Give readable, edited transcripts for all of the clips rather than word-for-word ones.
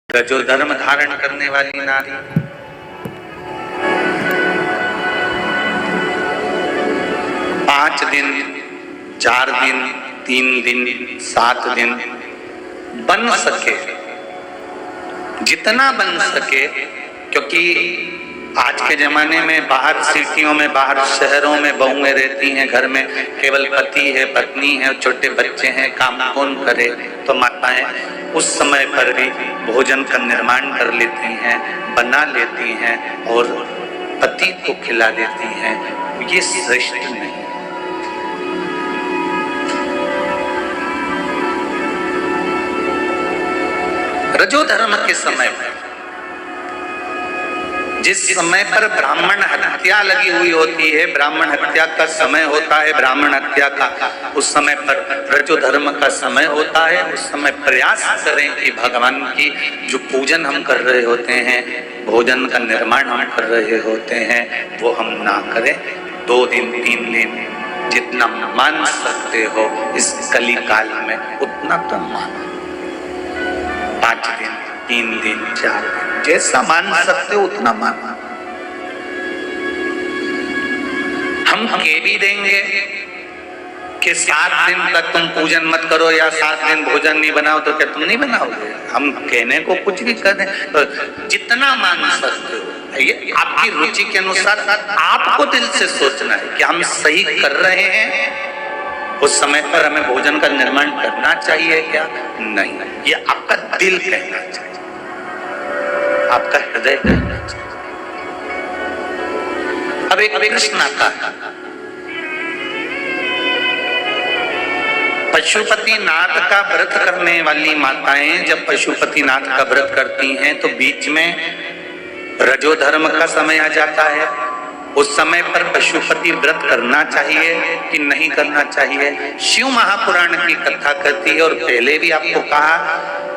रजो धर्म धारण करने वाली नारी, 5 दिन, 4 दिन, 3 दिन, 7 दिन बन सके, जितना बन सके, क्योंकि आज के जमाने में बाहर सिटियों में, बाहर शहरों में बहुएं रहती हैं, घर में केवल पति है, पत्नी है, छोटे बच्चे हैं, काम कौन करे। तो माताएं उस समय पर भी भोजन का निर्माण कर लेती हैं, बना लेती हैं और पति को खिला देती हैं। ये श्रेष्ठ नहीं। रजो धर्म के समय में, जिस समय पर ब्राह्मण हत्या लगी हुई होती है, ब्राह्मण हत्या का समय होता है, ब्राह्मण हत्या का उस समय पर रजो धर्म का समय होता है। उस समय प्रयास करें कि भगवान की जो पूजन हम कर रहे होते हैं, भोजन का निर्माण हम कर रहे होते हैं, वो हम ना करें। 2 दिन 3 दिन जितना मान सकते हो इस कली काल में उतना तो मानो। 5 दिन, 3 दिन, 4 दिन, जैसा मान सकते हो उतना मानो। हम कह भी देंगे कि 7 दिन तक तुम पूजन मत करो या 7 दिन भोजन नहीं बनाओ, तो क्या तुम नहीं बनाओगे? हम कहने को कुछ भी कर दें, तो जितना मान सकते हो, ये आपकी रुचि के अनुसार आपको दिल से सोचना है कि हम सही कर रहे हैं। उस समय पर हमें भोजन का निर्माण करना चाहिए क्या? नहीं, ये आपका दिल कहना चाहिए, आपका हृदय कहना चाहिए। अब एक प्रश्न आता है, पशुपतिनाथ का व्रत करने वाली माताएं जब पशुपतिनाथ का व्रत करती हैं तो बीच में रजो धर्म का समय आ जाता है। उस समय पर पशुपति व्रत करना चाहिए कि नहीं करना चाहिए? शिव महापुराण की कथा कहती है, और पहले भी आपको कहा,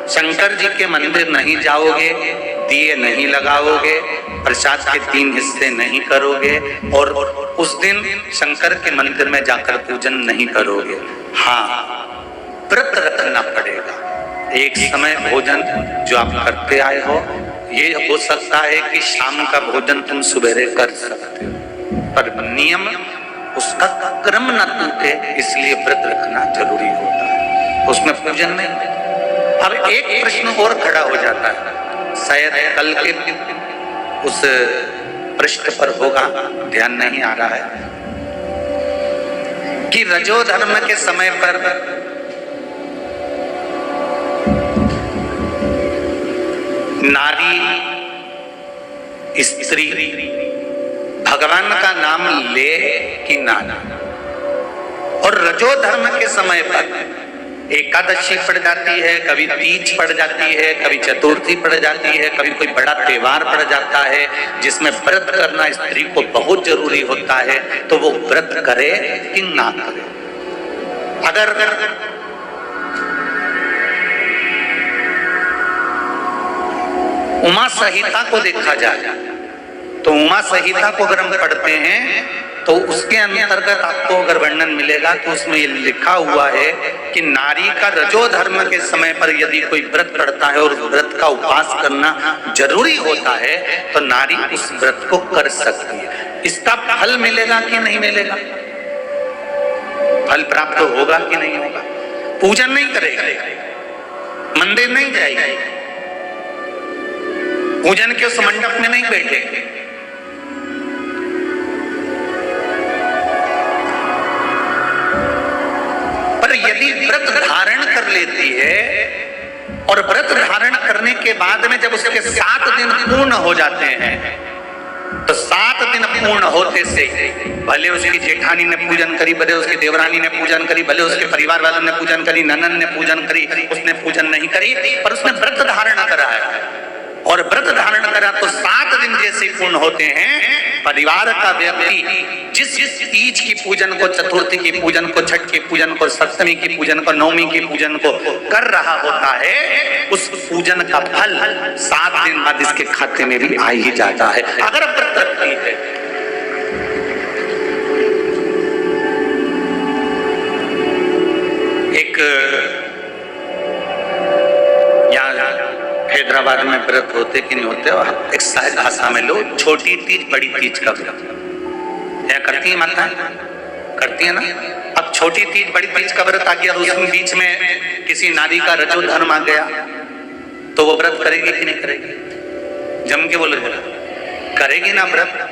शंकर जी के मंदिर नहीं जाओगे, दिए नहीं लगाओगे, प्रसाद के 3 हिस्से नहीं करोगे, और उस दिन शंकर के मंदिर में जाकर पूजन नहीं करोगे। हाँ, व्रत रखना पड़ेगा। एक समय भोजन जो आप करते आए हो, ये हो सकता है कि शाम का भोजन तुम सुबह कर सकते हो, पर नियम उसका क्रम न टूटे, इसलिए व्रत रखना जरूरी होता है, उसमें पूजन नहीं। अब एक प्रश्न और खड़ा हो जाता है, शायद कल के उस पृष्ठ पर होगा, ध्यान नहीं आ रहा है, कि रजो धर्म के समय पर नारी, स्त्री भगवान का नाम ले कि ना? और रजो धर्म के समय पर एकादशी पड़ जाती है, कभी तीज पड़ जाती है, कभी चतुर्थी पड़ जाती है, कभी कोई बड़ा त्योहार पड़ जाता है जिसमें व्रत करना स्त्री को बहुत जरूरी होता है, तो वो व्रत करे कि ना करे? अगर उमा संहिता को देखा जाए तो उमा संहिता को अगर हम पढ़ते हैं तो उसके अंतर्गत आपको अगर वर्णन मिलेगा तो उसमें ये लिखा हुआ है कि नारी का रजो धर्म के समय पर यदि कोई व्रत करता है और व्रत का उपवास करना जरूरी होता है तो नारी उस व्रत को कर सकती है। इसका फल मिलेगा कि नहीं मिलेगा? फल प्राप्त होगा कि नहीं होगा? पूजन नहीं करेगा, मंदिर नहीं जाएगा, पूजन के उस मंडप में नहीं बैठेगा, पर यदि व्रत धारण कर लेती है और व्रत धारण करने के बाद में जब उसके 7 दिन पूर्ण हो जाते हैं, तो 7 दिन पूर्ण होते से भले उसकी जेठानी ने पूजन करी, भले उसकी देवरानी ने पूजन करी, भले उसके परिवार वालों ने पूजन करी, ननन ने पूजन करी, उसने पूजन नहीं करी, पर उसने व्रत धारण करा है। और व्रत धारण करा तो 7 दिन जैसे पूर्ण होते हैं, परिवार का व्यक्ति जिस तीज की पूजन को, चतुर्थी की पूजन को, छठ की पूजन को, सप्तमी की पूजन को, नवमी की पूजन को कर रहा होता है, उस पूजन का फल 7 दिन बाद इसके खाते में भी आ ही जाता है, अगर व्रत रखती है। एक हैदराबाद में व्रत होते कि नहीं होते, और एक सहज भाषा में लो, छोटी तीज बड़ी तीज का व्रत क्या करती है माता? करती है ना। अब छोटी तीज बड़ी तीज का व्रत आ गया, उसमें बीच में किसी नारी का रजो धर्म आ गया, तो वो व्रत करेगी कि नहीं करेगी? जम के बोलो, करेगी ना व्रत।